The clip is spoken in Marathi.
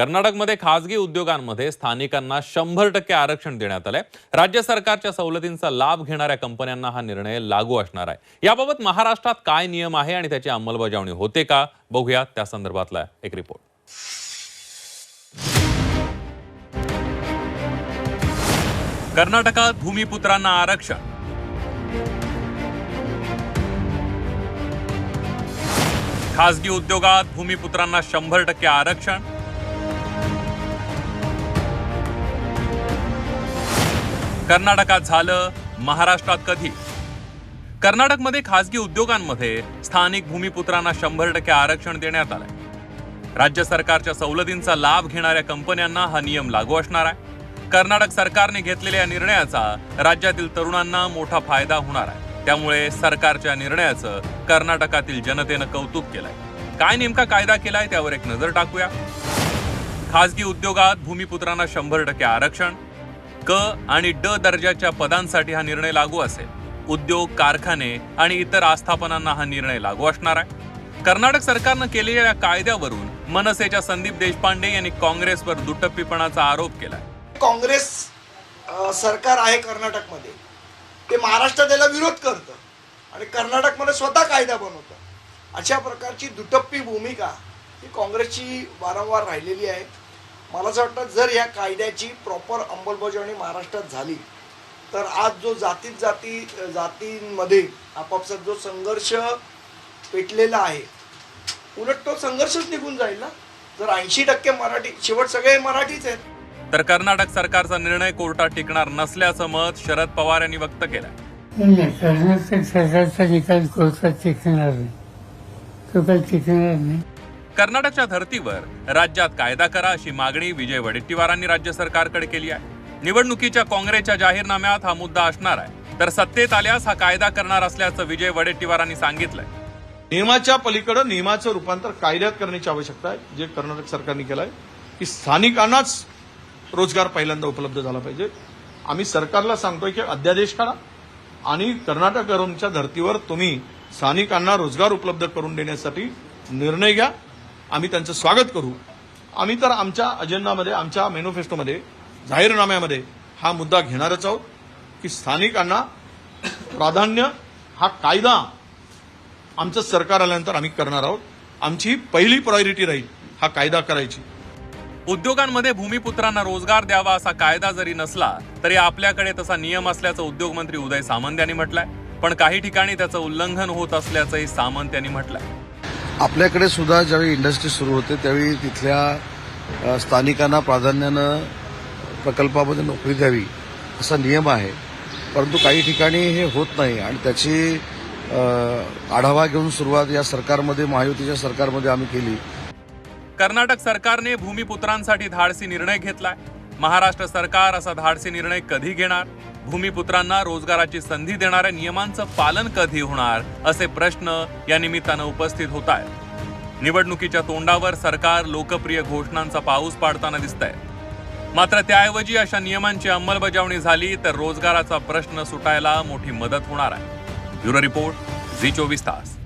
कर्नाटकमध्ये खासगी उद्योगांमध्ये स्थानिकांना 100% आरक्षण देण्यात आलंय। राज्य सरकारच्या सवलतींचा लाभ घेणाऱ्या कंपन्यांना हा निर्णय लागू असणार आहे। याबाबत महाराष्ट्रात काय नियम आहे आणि त्याची अंमलबजावणी होते का, बघूया त्या संदर्भातला एक रिपोर्ट। कर्नाटकात भूमिपुत्रांना आरक्षण। खासगी उद्योगात भूमिपुत्रांना 100% आरक्षण। कर्नाटकात झालं, महाराष्ट्रात कधी? कर्नाटकमध्ये खासगी उद्योगांमध्ये स्थानिक भूमिपुत्रांना 100% आरक्षण देण्यात आलंय। राज्य सरकारच्या सवलतींचा लाभ घेणाऱ्या कंपन्यांना हा नियम लागू असणार आहे। कर्नाटक सरकारने घेतलेल्या निर्णयाचा राज्यातील तरुणांना मोठा फायदा होणार आहे। त्यामुळे सरकारच्या निर्णयाचं कर्नाटकातील जनतेनं कौतुक केलंय। काय नेमका कायदा केलाय त्यावर एक नजर टाकूया। खासगी उद्योगात भूमिपुत्रांना 100% आरक्षण। क आणि ड दर्जाच्या पदांसाठी हा निर्णय लागू असेल। उद्योग, कारखाने आणि इतर आस्थापनांना हा निर्णय लागू असणार आहे। कर्नाटक सरकारनं केलेल्या कायद्यावरून मनसेच्या संदीप देशपांडे यांनी काँग्रेसवर दुटप्पीपणाचा आरोप केलाय। काँग्रेस सरकार आहे कर्नाटकमध्ये, ते महाराष्ट्रात त्याला विरोध करतं आणि कर्नाटकमध्ये स्वतः कायदा बनवतं। अशा प्रकारची दुटप्पी भूमिका ही काँग्रेसची वारंवार राहिलेली आहे। मला असं वाटतं जर या कायद्याची प्रॉपर अंमलबजावणी महाराष्ट्रात झाली तर आज जो जातींमध्ये आपापसात जो संघर्ष पेटलेला आहे, उलट तो संघर्षच निघून जाईल ना। जर 80% मराठी, शेवट सगळे मराठीच आहेत। तर कर्नाटक सरकारचा निर्णय कोर्टात टिकणार नसल्याचं मत शरद पवार यांनी व्यक्त केलंय। कर्नाटक सरकारचा निकाल कोर्टात टिकणार नाही, तो काही टिकणार नाही। कर्नाटकच्या धर्तीवर राज्यात कायदा करा अशी मागणी विजय वडेट्टीवारांनी राज्य सरकारकडे केली आहे। निवडणुकीच्या काँग्रेसच्या जाहीरनाम्यात हा मुद्दा असणार आहे, तर सत्तेत आल्यास हा कायदा करणार असल्याचं विजय वडेट्टीवारांनी सांगितलंय। नियमाच्या पलीकडे नियमाचं रूपांतर कायद्यात करण्याची आवश्यकता आहे, जे कर्नाटक सरकारने केलं आहे की स्थानिकांनाच रोजगार पहिल्यांदा उपलब्ध झाला पाहिजे। आम्ही सरकारला सांगतोय की अध्यादेश काढा आणि कर्नाटकच्या धर्तीवर तुम्ही स्थानिकांना रोजगार उपलब्ध करून देण्यासाठी निर्णय घ्या। आम्ही त्यांचं स्वागत करू। आम्ही तर आमच्या अजेंडामध्ये, आमच्या मॅनिफेस्टोमध्ये, जाहीरनाम्यामध्ये हा मुद्दा घेणारच आहोत की स्थानिकांना प्राधान्य हा कायदा आमचं सरकार आल्यानंतर आम्ही करणार आहोत। आमची पहिली प्रायोरिटी राहील हा कायदा करायची। उद्योगांमध्ये भूमिपुत्रांना रोजगार द्यावा असा कायदा जरी नसला तरी आपल्याकडे तसा नियम असल्याचं उद्योग मंत्री उदय सामंत यांनी म्हटलंय। पण काही ठिकाणी त्याचं उल्लंघन होत असल्याचंही सामंत यांनी म्हटलंय। आपल्याकडे सुद्धा ज्यावेळी इंडस्ट्री सुरू होते त्यावेळी तिथल्या स्थानिकांना प्राधान्यानं प्रकल्पामध्ये नोकरी द्यावी असा नियम आहे, परंतु काही ठिकाणी हे होत नाही आणि त्याची आढावा घेऊन सुरुवात या सरकारमध्ये, महायुतीच्या सरकारमध्ये आम्ही केली। कर्नाटक सरकारने भूमिपुत्रांसाठी धाडसी निर्णय घेतलाय। महाराष्ट्र सरकार असा धाडसी निर्णय कधी घेणार? भूमिपुत्रांना रोजगाराची संधी देणाऱ्या नियमांचं पालन कधी होणार, असे प्रश्न या निमित्तानं उपस्थित होत आहेत। निवडणुकीच्या तोंडावर सरकार लोकप्रिय घोषणांचा पाऊस पाडताना दिसतंय, मात्र त्याऐवजी अशा नियमांची अंमलबजावणी झाली तर रोजगाराचा प्रश्न सुटायला मोठी मदत होणार आहे। ब्युरो रिपोर्ट, झी 24 तास।